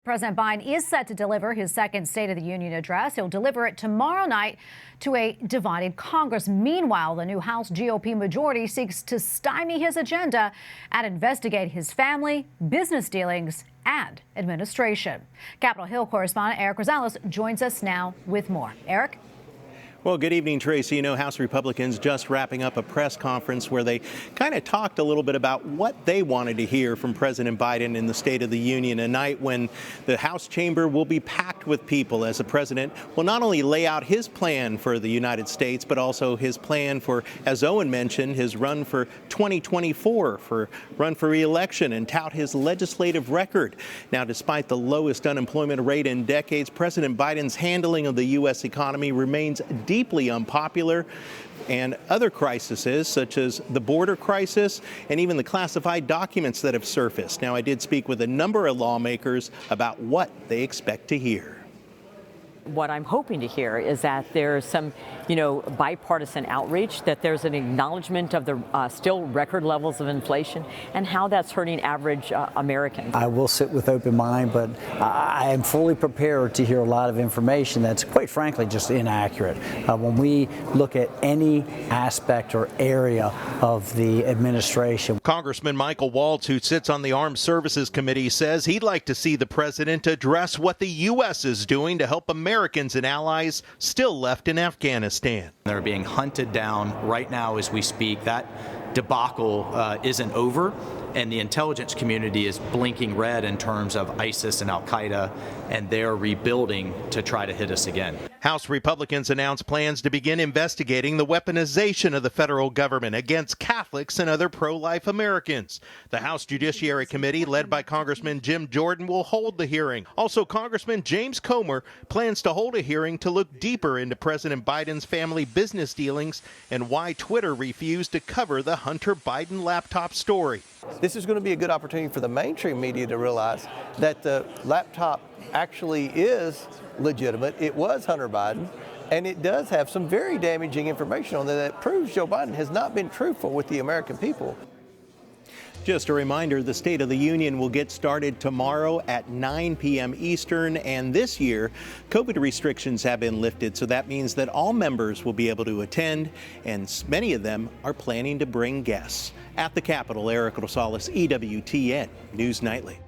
President Biden is set to deliver his second State of the Union address. He'll deliver it tomorrow night to a divided Congress. Meanwhile, the new House GOP majority seeks to stymie his agenda and investigate his family, business dealings, and administration. Capitol Hill correspondent Eric Rosales joins us now with more. Eric? Well, good evening, Tracy. You know, House Republicans just wrapping up a press conference where they kind of talked a little bit about what they wanted to hear from President Biden in the State of the Union, a night when the House chamber will be packed with people as the president will not only lay out his plan for the United States, but also his plan for, as Owen mentioned, his run for 2024, run for re-election and tout his legislative record. Now, despite the lowest unemployment rate in decades, President Biden's handling of the U.S. economy remains deeply unpopular, and other crises such as the border crisis and even the classified documents that have surfaced. Now, I did speak with a number of lawmakers about what they expect to hear. What I'm hoping to hear is that there's some, bipartisan outreach, that there's an acknowledgement of the still record levels of inflation and how that's hurting average Americans. I will sit with open mind, but I am fully prepared to hear a lot of information that's quite frankly just inaccurate. When we look at any aspect or area of the administration. Congressman Michael Waltz, who sits on the Armed Services Committee, says he'd like to see the president address what the U.S. is doing to help Americans and allies still left in Afghanistan. They're being hunted down right now as we speak. That debacle isn't over, and the intelligence community is blinking red in terms of ISIS and Al-Qaeda, and they're rebuilding to try to hit us again. House Republicans announced plans to begin investigating the weaponization of the federal government against Catholics and other pro-life Americans. The House Judiciary Committee, led by Congressman Jim Jordan, will hold the hearing. Also, Congressman James Comer plans to hold a hearing to look deeper into President Biden's family business dealings and why Twitter refused to cover the Hunter Biden laptop story. This is going to be a good opportunity for the mainstream media to realize that the laptop actually is legitimate. It was Hunter Biden, and it does have some very damaging information on there that proves Joe Biden has not been truthful with the American people. Just a reminder, the State of the Union will get started tomorrow at 9 p.m. Eastern, and this year, COVID restrictions have been lifted, so that means that all members will be able to attend, and many of them are planning to bring guests. At the Capitol, Eric Rosales, EWTN News Nightly.